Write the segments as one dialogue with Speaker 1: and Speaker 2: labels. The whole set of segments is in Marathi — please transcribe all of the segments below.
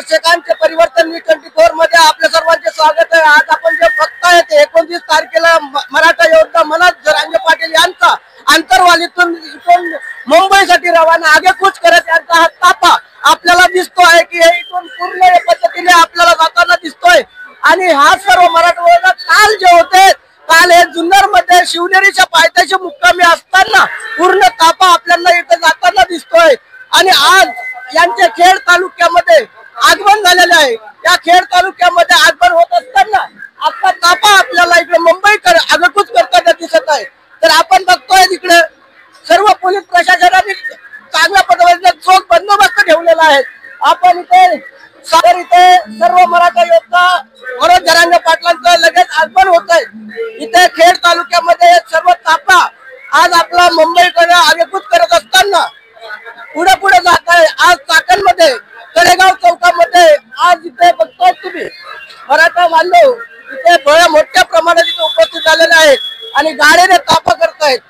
Speaker 1: दर्शकांचे परिवर्तन न्यूज 24 मध्ये आपल्या सर्वांचे स्वागत आहे। आज आपण जे बघताय ते 29 तारखेला मराठा योद्धा मनोज जरांगे पाटील यांचा आंतरवालीतून मुंबईसाठी रवाना आगेकूच करत यांचा हा ताफा आपल्याला दिसतो आहे की इथून पूर्ण पद्धतीने आपल्याला जाताना दिसतोय। आणि हा सर्व मराठवाडा काल जे होते काल हे जुन्नर मध्ये शिवनेरीच्या पायथ्याशी मुक्कामी असताना पूर्ण ताफा आपल्याला इथे जाताना दिसतोय। आणि आज यांचे खेड तालुक्यामध्ये आगमन झालेले आहे। या खेड तालुक्यामध्ये आगमन होत असताना आता ताफा आपल्याला इकडे मुंबईकडे आगेकूच करताना दिसत आहे। तर आपण बघतोय तिकडे सर्व पोलीस प्रशासनाने चांगल्या पद्धतीने चोख बंदोबस्त ठेवलेला आहे। आपण इथे सर्व मराठा योद्धा मनोज जरांगे पाटलांचं लगेच आगमन होत आहे। इथे खेड तालुक्यामध्ये सर्व ताफा आज आपला मुंबईकडे आगेकूच करत असताना पुढे पुढे जात आहे। आज चाकणमध्ये कडेगाव चौकामध्ये आज इथे बघतोय तुम्ही मराठा बांधव इथे बऱ्या मोठ्या प्रमाणात इथे उपस्थित झालेले आहेत आणि गाडीने ताफा करतायत।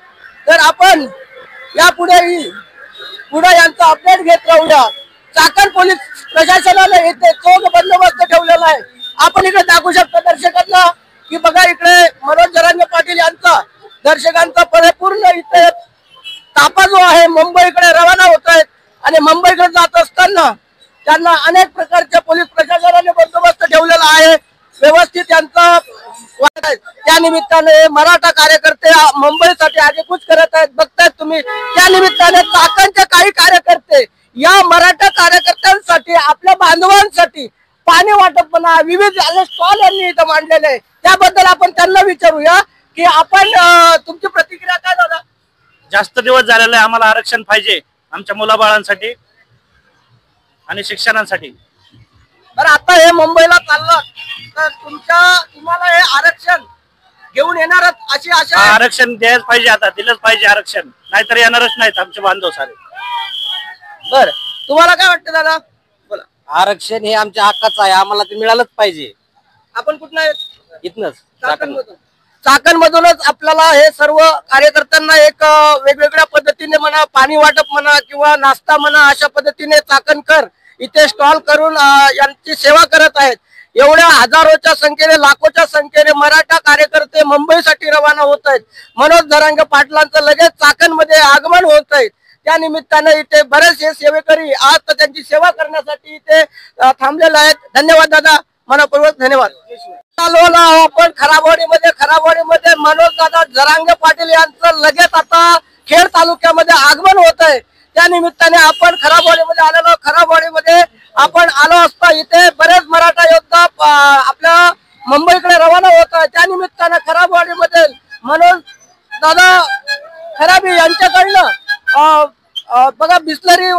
Speaker 1: तर आपण यापुढेही यांचा अपडेट घेत राहूया। चाकण पोलीस प्रशासनाने इथे चोख बंदोबस्त ठेवलेला आहे। आपण इकडे दाखवू शकतो दर्शकांना की बघा इकडे मनोज जरांगे पाटील यांचा दर्शकांचा परिपूर्ण इथे ताफा जो आहे मुंबईकडे रवाना होत आहेत। आणि मुंबईकडे जात असताना त्यांना अनेक प्रकारच्या पोलीस प्रशासनाने बंदोबस्त ठेवलेला आहे। व्यवस्थित यांचा त्या निमित्ताने मराठा कार्यकर्ते मुंबईसाठी आगेकूच करत आहेत। बघतायत तुम्ही त्या निमित्ताने चाकणचे काही कार्यकर्ते या मराठा कार्यकर्त्यांसाठी आपल्या बांधवांसाठी पाणी वाटप म्हणा विविध स्टॉल यांनी इथं मांडलेले आहे। त्याबद्दल आपण त्यांना विचारूया की आपण तुमची प्रतिक्रिया काय दादा?
Speaker 2: जास्त दिवस झालेला आहे, आम्हाला आरक्षण पाहिजे आमच्या मुलाबाळांसाठी आणि शिक्षणासाठी।
Speaker 1: बरं आता हे मुंबईला चाललं तर तुम्हाला हे आरक्षण घेऊन येणारच अशी आशा?
Speaker 2: आरक्षण द्यायला पाहिजे, आता दिलंच पाहिजे आरक्षण, नाहीतर येणारच नाहीत आमचे बांधव सारे।
Speaker 1: बर तुम्हाला काय वाटतं दादा?
Speaker 3: बोला। आरक्षण हे आमच्या हक्काचं आहे, आम्हाला ते मिळालंच पाहिजे।
Speaker 1: आपण कुठला
Speaker 3: इथनच
Speaker 1: चाकणमधूनच आपल्याला हे सर्व कार्यकर्त्यांना एक वेगवेगळ्या पद्धतीने म्हणा पाणी वाटप म्हणा किंवा नाश्ता म्हणा अशा पद्धतीने चाकणकर इथे स्टॉल करून यांची सेवा करत आहेत। एवढ्या हजारोच्या संख्येने लाखोच्या संख्येने मराठा कार्यकर्ते मुंबईसाठी रवाना होत आहेत। मनोज जरांगे पाटलांचं लगेच चाकणमध्ये आगमन होत आहे। त्या निमित्ताने इथे बरेचसे सेवेकरी आज तर त्यांची सेवा करण्यासाठी इथे थांबलेले आहेत। धन्यवाद दादा, मनपूर्वक धन्यवाद। आपण खराबवाडीमध्ये मनोज दादा जरांगे पाटील यांचं लगेच आता खेड तालुक्यामध्ये आगमन होत आहे। त्या निमित्ताने आपण खराबवाडीमध्ये आलेलो। खराबवाडीमध्ये आपण आलो असता इथे बरेच मराठा योद्धा आपल्या मुंबईकडे रवाना होत आहे। त्या निमित्ताने खराबवाडीमध्ये मनोज दादा खराबी यांच्याकडनं बघा बिस्लरी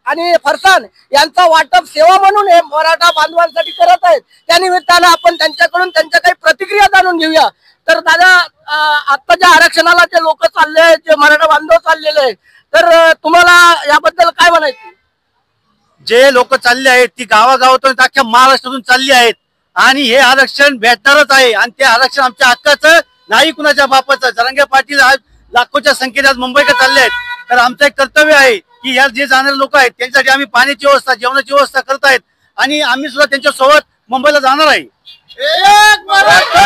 Speaker 1: आणि फरसान यांचा वाटप सेवा म्हणून हे मराठा बांधवांसाठी करत आहेत। त्या निमित्तानं आपण त्यांच्याकडून त्यांच्या काही प्रतिक्रिया जाणून घेऊया। तर दादा आता ज्या आरक्षणाला जे लोक चालले आहेत, जे मराठा बांधव चाललेले आहेत, तर तुम्हाला याबद्दल काय म्हणायचं?
Speaker 2: जे लोक चालले आहेत ती गावागावातून अख्ख्या महाराष्ट्रातून चालली आहेत आणि हे आरक्षण भेटणारच आहे। आणि ते आरक्षण आमच्या हक्काचं नाही कुणाच्या बापाचं। जरांगे पाटील आज लाखोच्या संख्येने आज मुंबईकडे चालले आहेत। तर आमचं एक कर्तव्य आहे की या जे जाणारे लोक आहेत त्यांच्यासाठी आम्ही पाण्याची व्यवस्था जेवणाची व्यवस्था करत आहेत आणि आम्ही सुद्धा त्यांच्या सोबत मुंबईला जाणार आहे।
Speaker 1: एक मराठा,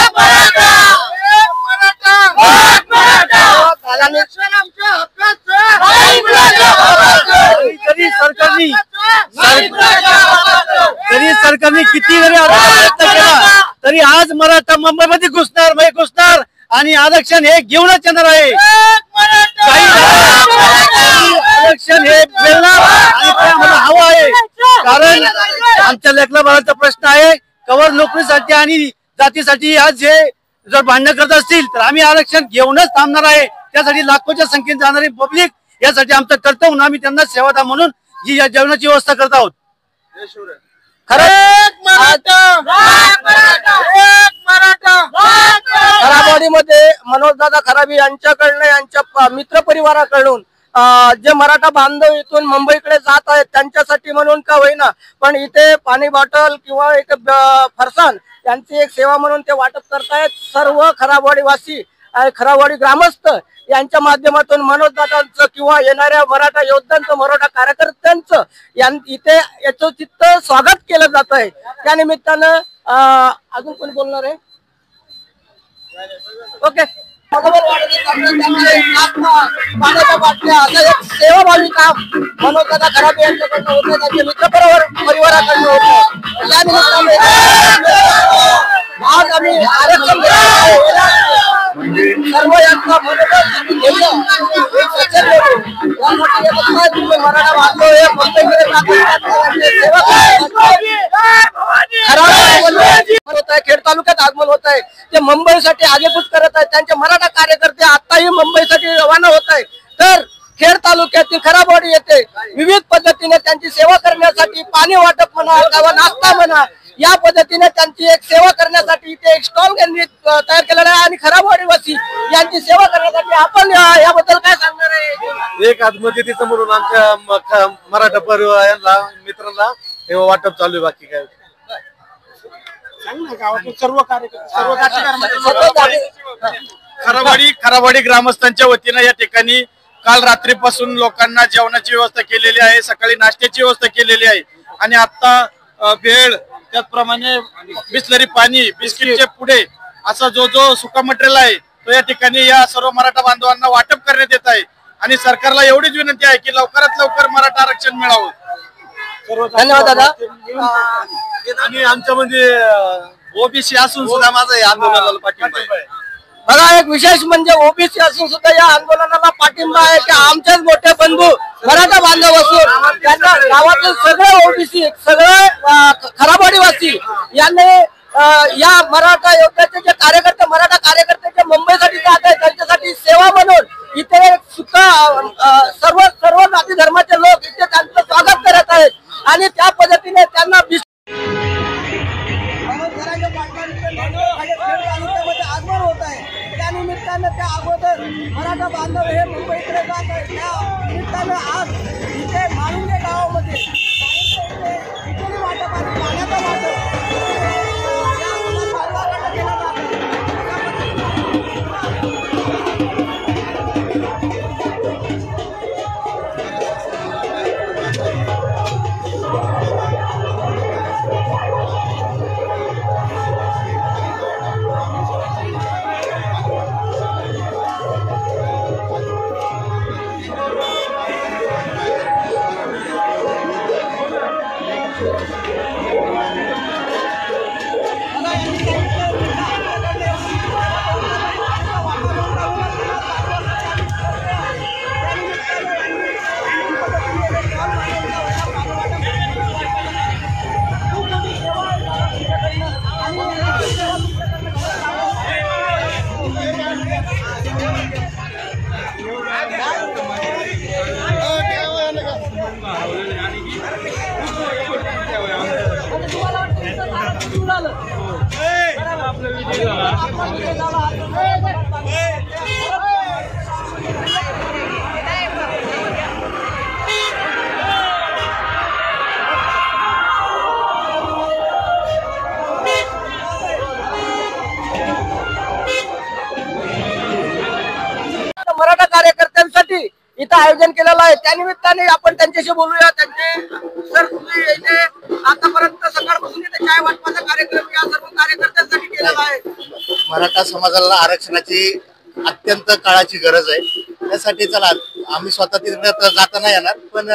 Speaker 1: एक मराठा, एक मराठा, एक मराठा, आमच्या हक्काचं
Speaker 2: जरी सरकारने किती जरी प्रयत्न केला तरी आज मराठा मुंबईमध्ये घुसणार आणि आरक्षण हे घेऊनच येणार आहे। आरक्षण हे मिळणार आणि ते आम्हाला हवं आहे, कारण आमच्या लेकरा बाळाचा प्रश्न आहे। कवर नोकरीसाठी आणि जातीसाठी आज जे जर भांडण करत असतील तर आम्ही आरक्षण घेऊनच थांबणार आहे। त्यासाठी लाखोच्या संख्येने जाणारी पब्लिक यासाठी आमचं कर्तव्य म्हणून आम्ही त्यांना सेवा म्हणून जी या जेवणाची व्यवस्था करत आहोत।
Speaker 1: खराबवाडीमध्ये मनोज दादा खराबी यांच्याकडनं यांच्या मित्र परिवाराकडून जे मराठा बांधव इथून मुंबईकडे जात आहेत त्यांच्यासाठी म्हणून का होईना पण इथे पाणी बॉटल किंवा एक फरसान यांची एक सेवा म्हणून ते वाटप करतायत। सर्व खराबवाडीवासी खरावाडी ग्रामस्थ यांच्या माध्यमातून मनोजदादांचं किंवा येणाऱ्या मराठा योद्ध्यांचं मराठा कार्यकर्त्यांचं इथे यथोचित स्वागत केलं जात आहे। त्या निमित्तानं अजून कोणी बोलणार आहे? ओके, पाण्याच्या बाटल्या असं एक सेवाभावी काम मनोजदादा खराबे यांच्याकडनं होतं, त्यांच्या परिवाराकडनं होतं। या निमित्ताने आज आम्ही आरक्षण सर्व यांचा मराठा बांधव हे खेड तालुक्यात आगमन होत आहे, ते मुंबईसाठी आगेकूच करत आहेत। त्यांचे मराठा कार्यकर्ते आताही मुंबईसाठी रवाना होत आहे। तर खेड तालुक्यातील खराबवाडी येथे विविध पद्धतीने त्यांची सेवा करण्यासाठी पाणी वाटप म्हणा किंवा नाश्ता म्हणा या पद्धतीने त्यांची एक सेवा करण्यासाठी इथे एक स्टॉल त्यांनी तयार केलेला आहे आणि खराबवाडीवासी यांची सेवा करण्यासाठी आपण याबद्दल काय सांगणार आहे?
Speaker 2: एक आत्महत्येचं म्हणून आमच्या मराठा परिवाराला मित्रांना हे वाटप चालू आहे, बाकी काय
Speaker 4: खराबवाडी ग्रामस्थांच्या वतीनं या ठिकाणी काल रात्रीपासून लोकांना जेवणाची व्यवस्था केलेली आहे, सकाळी नाश्त्याची व्यवस्था केलेली आहे आणि आता भेळ त्याचप्रमाणे बिस्लरी पाणी बिस्किटचे पुढे असा जो सुका मटेरियल आहे तो या ठिकाणी या सर्व मराठा बांधवांना वाटप करण्यात येत आहे आणि सरकारला एवढीच विनंती आहे की लवकरात लवकर मराठा आरक्षण मिळावं।
Speaker 1: धन्यवाद दादा।
Speaker 2: आणि आमच्यामध्ये ओबीसी असून सुद्धा माझा या आंदोलनाला पाठिंबा आहे।
Speaker 1: बघा, एक विशेष म्हणजे ओबीसी असून सुद्धा या आंदोलनाला पाठिंबा आहे की आमचेच मोठे बंधू मराठा बांधव असून त्यांना गावातील सगळे ओबीसी सगळे खराबवाडीवासी यांनी या मराठा योद्ध्याचे जे कार्यकर्ते मराठा कार्यकर्त्याचे मुंबईसाठी जात आहेत त्यांच्यासाठी सेवा म्हणून इथे सुद्धा सर्व जाती धर्माचे लोक इथे त्यांचं स्वागत करत आहेत आणि त्या पद्धतीने त्यांना आगमन होत आहे। त्या निमित्तानं त्या अगोदर मराठा बांधव हे मुंबईकडे जात आहेत। त्या निमित्तानं आज इथे माळुंगे गावामध्ये वाटप आणि पाण्याचा वाटप केला जात आहे। मराठा कार्यकर्त्यांसाठी इथं आयोजन केलेलं आहे। त्या निमित्ताने आपण त्यांच्याशी बोलूया। सर, तुम्ही इथे आतापर्यंत सकाळपासून इथे चाय वाटपाचा कार्यक्रम या सर्व कार्यकर्त्यांसाठी केलेला आहे।
Speaker 5: मराठा समाजाला आरक्षणाची अत्यंत काळाची गरज आहे। त्यासाठी चला आम्ही स्वतः तिकडे जाता नाही येणार, पण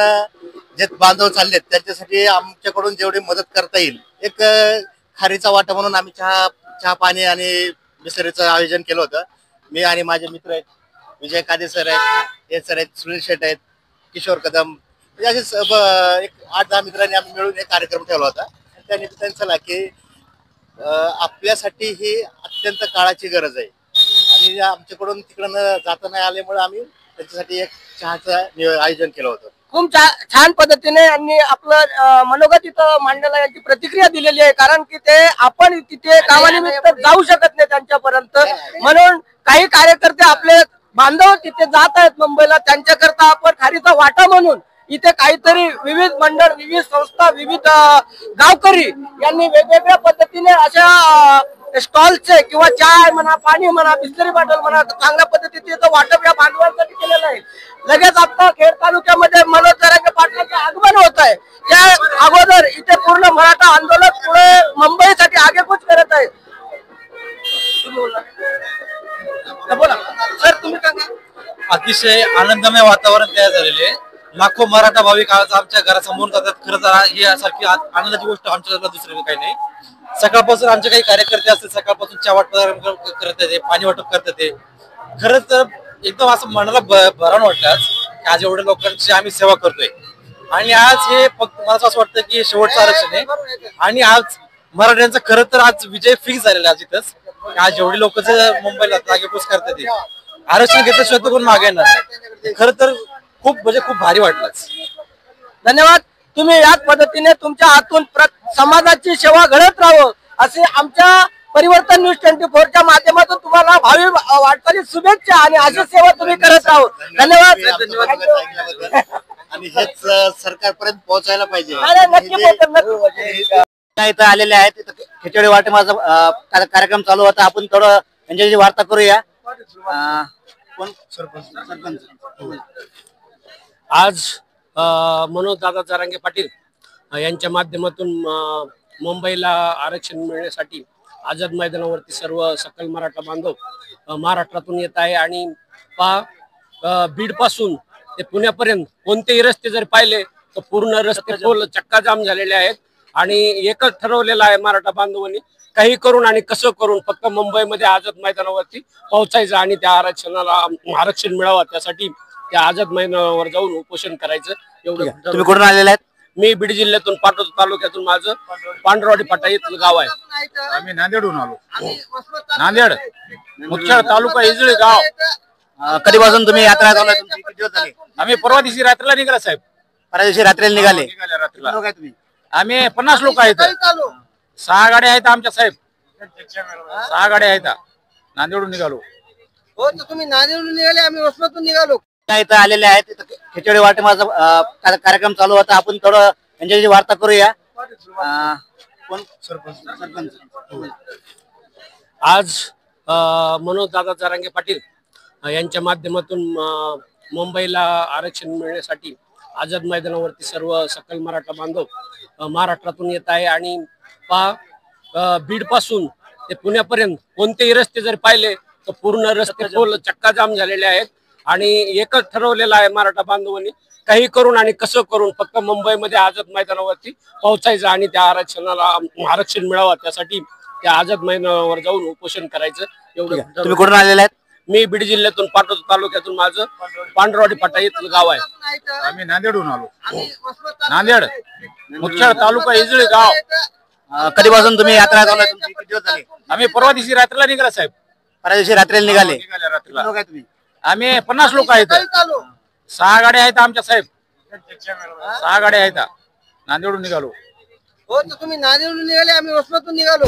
Speaker 5: जे बांधव चाललेत त्यांच्यासाठी आमच्याकडून जेवढी मदत करता येईल एक खारीचा वाटा म्हणून आम्ही चहा पाणी आणि बिस्लरीचं आयोजन केलं होतं। मी आणि माझे मित्र आहेत, विजय कादे सर आहेत, हे सर आहेत, सुनील शेट आहेत, किशोर कदम, म्हणजे असे एक 8-10 मित्रांनी आम्ही मिळून एक कार्यक्रम ठेवला होता। त्या निमित्ताने चला की आपल्यासाठी ही अत्यंत काळाची गरज आहे आणि आमच्याकडून तिकडं जाता नाही आल्यामुळे आम्ही त्यांच्यासाठी एक चहाचं आयोजन केलं होतं।
Speaker 1: खूप छान पद्धतीने यांनी आपलं मनोगत इथं मांडलेलं यांची प्रतिक्रिया दिलेली आहे, कारण की ते आपण तिथे कामानिमित्त जाऊ शकत नाही त्यांच्यापर्यंत, म्हणून काही कार्यकर्ते आपले बांधव तिथे जात आहेत मुंबईला, त्यांच्याकरता आपण खारीचा वाटा म्हणून इथे काहीतरी विविध मंडळ, विविध संस्था, विविध गावकरी यांनी वेगवेगळ्या पद्धतीने अशा स्टॉलचे किंवा चाय म्हणा, पाणी म्हणा, बिस्लरी बॉटल म्हणा, चांगल्या पद्धतीचं वाटप या बांधवांसाठी केलेलं आहे. लगेच आता खेड तालुक्यामध्ये मनोज जरांगे पाटलांचं आगमन होत आहे. त्या अगोदर इथे पूर्ण मराठा आंदोलन पुढे मुंबईसाठी आगेकूच करत आहे. बोला सर, तुम्ही सांगा.
Speaker 6: अतिशय आनंदमय वातावरण तयार झालेले आहे. लाखो मराठा भाविक आज आमच्या घरासमोर जातात. खरं तर ही यासारखी आनंदाची गोष्ट आमच्याकडे दुसरी काही नाही. सकाळपासून आमचे काही कार्यकर्ते असतील, सकाळपासून चहा वाटप करत येते, पाणी वाटप करतात. खरं तर एकदम असं मनाला भरावून वाटतं की आज एवढ्या लोकांची आम्ही सेवा करतोय. आणि आज हे फक्त मला असं वाटतं की शेवटचं आरक्षण आहे आणि आज मराठ्यांचा खरं तर आज विजय फिक्स झालेला आज इथंच. आज एवढी लोक मुंबईला जागेपूस करतात, आरक्षण घेतल्याशिवाय तर कोण मागे नाही. खरं तर खूप म्हणजे खूप भारी वाटलंच.
Speaker 1: धन्यवाद. तुम्ही याच पद्धतीने तुमच्या हातून समाजाची सेवा घडत राहावं असे आमच्या परिवर्तन न्यूज 24च्या माध्यमातून तुम्हाला भावी वाटचाली शुभेच्छा आणि अशी सेवा तुम्ही करत राहावं. धन्यवाद.
Speaker 5: आणि हेच सरकारपर्यंत पोहोचायला पाहिजे.
Speaker 1: नक्की पोहोचेल.
Speaker 2: इथं आलेले आहेत. खिचडी वाटे माझा कार्यक्रम चालू होता. आपण थोडं त्यांच्याशी वार्ता करूया. कोण? सरपंच.
Speaker 3: आज मनोज दादा जरांगे पाटील यांच्या माध्यमातून मुंबईला आरक्षण मिळण्यासाठी आझाद मैदानावरती सर्व सकल मराठा बांधव महाराष्ट्रातून येत आहे. आणि बीड पासून ते पुण्यापर्यंत कोणतेही रस्ते जर पाहिले तर पूर्ण रस्ते चक्का जाम झालेले आहेत. आणि एकच ठरवलेलं आहे मराठा बांधवांनी, काही करून आणि कसं करून फक्त मुंबईमध्ये आझाद मैदानावरती पोहोचायचं आणि त्या आरक्षणाला आरक्षण मिळावं त्यासाठी त्या आझाद मैदानावर जाऊन उपोषण करायचं. एवढं.
Speaker 2: तुम्ही कुठून आलेले आहेत?
Speaker 3: मी बीड जिल्ह्यातून पाटोद तालुक्यातून माझं पांढरवाडी फाटा इथलं गाव आहे.
Speaker 4: आम्ही नांदेडहून आलो. नांदेड मुदखेड तालुका इजळे गाव.
Speaker 2: कधीपासून तुम्ही यात्रा चालू आहे? तुमची किती दिवस झाले?
Speaker 4: आम्ही परवा दिवशी रात्रीला निघाला साहेब.
Speaker 2: परवा दिवशी रात्रीला निघाले.
Speaker 4: रात्रीला
Speaker 2: लोक आहे तुम्ही?
Speaker 4: आम्ही 50 लोक आहेत. 6 गाड्या आहेत आमच्या साहेब. 6 गाड्या आहेत. नांदेडहून निघालो.
Speaker 1: हो, तर तुम्ही नांदेडहून निघाले, आम्ही वसमतून निघालो.
Speaker 2: इथं आलेले आहेत. खिचडी वाटे माझा कार्यक्रम चालू होता. आपण थोडं त्यांच्याशी वार्ता करूया. कोण? सरपंच.
Speaker 3: आज मनोज दादा जरांगे पाटील यांच्या माध्यमातून मुंबईला आरक्षण मिळण्यासाठी आझाद मैदानावरती सर्व सकल मराठा बांधव महाराष्ट्रातून येत आहे. आणि बीड पासून ते पुण्यापर्यंत कोणतेही रस्ते जर पाहिले तर पूर्ण रस्ते चक्का जाम झालेले आहेत. आणि एकच ठरवलेलं आहे मराठा बांधवांनी, काही करून आणि कसं करून फक्त मुंबईमध्ये आझाद मैदानावरती पोहोचायचं आणि त्या आरक्षणाला आरक्षण मिळावं त्यासाठी त्या आझाद मैदानावर जाऊन उपोषण करायचं. एवढं.
Speaker 2: तुम्ही कुठून आलेले आहेत?
Speaker 3: मी बीड जिल्ह्यातून पाटोद तालुक्यातून माझं पांढरवाडी फाटा इथलं गाव आहे.
Speaker 4: आम्ही नांदेडहून आलो. नांदेड मुदखेड तालुका इजळे गाव.
Speaker 2: कधीपासून तुम्ही यात्रा चालू आहे? तुमची किती दिवस झाले?
Speaker 4: आम्ही परवा दिवशी रात्रीला निघाला साहेब.
Speaker 2: परवा दिवशी रात्रीला निघाले.
Speaker 4: रात्रीला
Speaker 2: लोक आहे तुम्ही?
Speaker 4: आम्ही 50 लोक आहेत. 6 गाड्या आहेत आमच्या साहेब. 6 गाड्या आहेत. नांदेडहून निघालो.
Speaker 1: हो, तर तुम्ही नांदेडहून निघाले, आम्ही वसमतून निघालो.